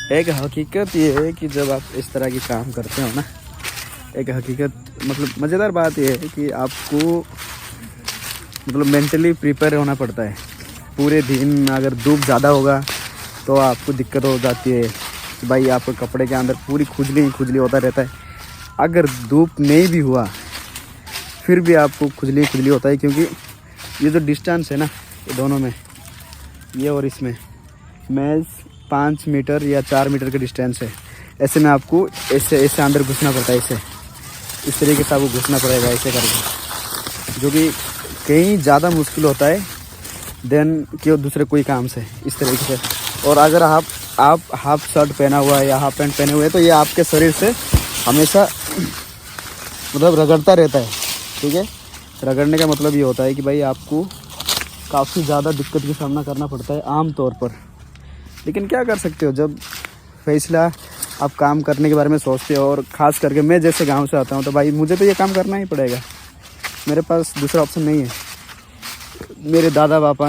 एक हकीकत ये है कि जब आप इस तरह की काम करते हो ना, एक हकीकत मतलब मज़ेदार बात ये है कि आपको मतलब मेंटली प्रिपेयर होना पड़ता है। पूरे दिन अगर धूप ज़्यादा होगा तो आपको दिक्कत हो जाती है कि भाई आपके कपड़े के अंदर पूरी खुजली खुजली होता रहता है। अगर धूप नहीं भी हुआ फिर भी आपको खुजली खुजली होता है, क्योंकि ये जो डिस्टेंस है ना ये दोनों में, ये और इसमें मैच 5 मीटर या 4 मीटर का डिस्टेंस है। ऐसे में आपको ऐसे अंदर घुसना पड़ता है, इस तरीके से आपको घुसना पड़ेगा ऐसे करके, जो कि कहीं ज़्यादा मुश्किल होता है देन कि दूसरे कोई काम से इस तरीके से। और अगर आप हाफ शर्ट पहना हुआ है या हाफ पैंट पहने हुए हैं तो ये आपके शरीर से हमेशा मतलब रगड़ता रहता है, ठीक है। रगड़ने का मतलब ये होता है कि भाई आपको काफ़ी ज़्यादा दिक्कत का सामना करना पड़ता है आम तौर पर। लेकिन क्या कर सकते हो, जब फैसला आप काम करने के बारे में सोचते हो, और ख़ास करके मैं जैसे गांव से आता हूं तो भाई मुझे तो ये काम करना ही पड़ेगा, मेरे पास दूसरा ऑप्शन नहीं है। मेरे दादा पापा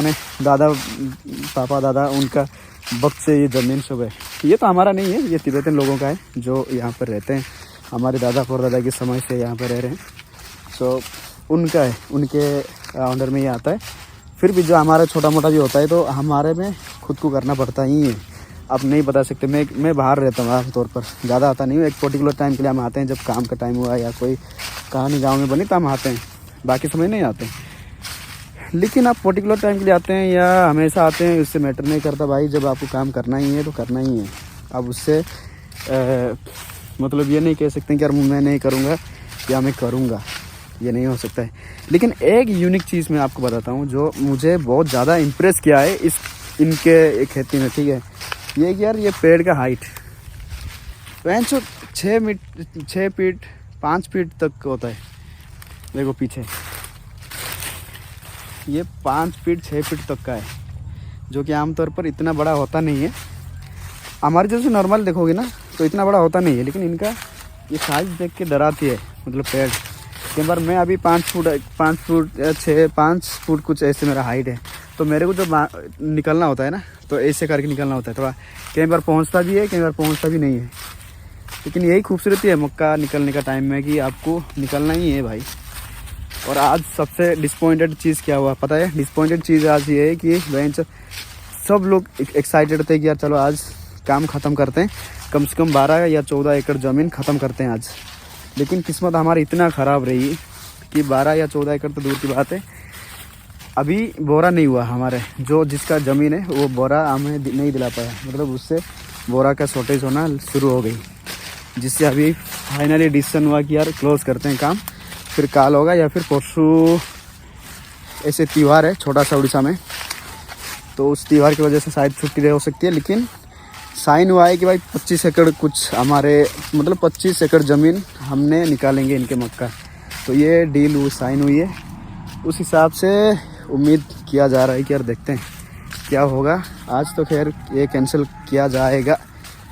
उनका वक्त से ये ज़मीन सब है, ये तो हमारा नहीं है, ये तिब्बतन लोगों का है जो यहाँ पर रहते हैं। हमारे दादा परदादा के समय से यहाँ पर रह रहे हैं, सो उनका है, उनके अंडर में ये आता है। फिर भी जो हमारा छोटा मोटा भी होता है तो हमारे में खुद को करना पड़ता ही है। आप नहीं बता सकते, मैं बाहर रहता हूँ आमतौर पर, ज़्यादा आता नहीं हूँ। एक पर्टिकुलर टाइम के लिए हम आते हैं, जब काम का टाइम हुआ या कोई कहानी गांव में बनी तो हम आते हैं, बाकी समय नहीं आते। लेकिन आप पर्टिकुलर टाइम के लिए आते हैं या हमेशा आते हैं उससे मैटर नहीं करता भाई। जब आपको काम करना ही है तो करना ही है। आप उससे मतलब ये नहीं कह सकते कि यार मैं नहीं करूँगा या मैं करूँगा, ये नहीं हो सकता है। लेकिन एक यूनिक चीज़ मैं आपको बताता हूँ जो मुझे बहुत ज़्यादा इम्प्रेस किया है इनके खेती में, ठीक है। ये यार ये पेड़ का हाइट 6 फीट 5 फीट तक होता है। देखो पीछे ये 5 फीट 6 फीट तक का है, जो कि आमतौर पर इतना बड़ा होता नहीं है। हमारे जैसे नॉर्मल देखोगे ना तो इतना बड़ा होता नहीं है, लेकिन इनका ये साइज देख के डराती है। मतलब पेड़ कई बार मैं अभी 5 फुट कुछ ऐसे मेरा हाइट है, तो मेरे को जब निकलना होता है ना तो ऐसे करके निकलना होता है। थोड़ा कई बार पहुंचता भी है, कई बार पहुंचता भी नहीं है। लेकिन यही खूबसूरती है मक्का निकलने का टाइम में कि आपको निकलना ही है भाई। और आज सबसे डिसपॉइंटेड चीज़ क्या हुआ पता है? डिसपॉइंटेड चीज़ आज ये है कि सब लोग एक्साइटेड थे कि यार चलो आज काम ख़त्म करते हैं, कम से कम 12 या 14 एकड़ ज़मीन ख़त्म करते हैं आज। लेकिन किस्मत हमारी इतना ख़राब रही कि 12 या 14 एकड़ तो दूर की बात है, अभी बोरा नहीं हुआ। हमारे जिसका ज़मीन है वो बोरा हमें नहीं दिला पाया, मतलब उससे बोरा का शॉर्टेज होना शुरू हो गई, जिससे अभी फाइनली डिसीजन हुआ कि यार क्लोज़ करते हैं काम, फिर काल होगा या फिर परसों। ऐसे त्यौहार है छोटा सा उड़ीसा में, तो उस त्यौहार की वजह से शायद छुट्टी हो सकती है। लेकिन साइन हुआ है कि भाई 25 एकड़ कुछ हमारे मतलब 25 एकड़ ज़मीन हमने निकालेंगे इनके मक्का। तो ये डील साइन हुई है, उस हिसाब से उम्मीद किया जा रहा है कि यार देखते हैं क्या होगा। आज तो खैर ये कैंसिल किया जाएगा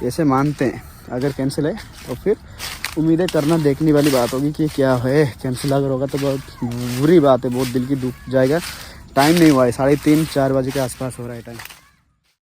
ऐसे मानते हैं। अगर कैंसिल है तो फिर उम्मीदें करना देखने वाली बात होगी कि क्या है। कैंसिल अगर होगा तो बहुत बुरी बात है, बहुत दिल की दुख जाएगा। टाइम नहीं हुआ है, 3:30-4 बजे के आसपास हो रहा है टाइम।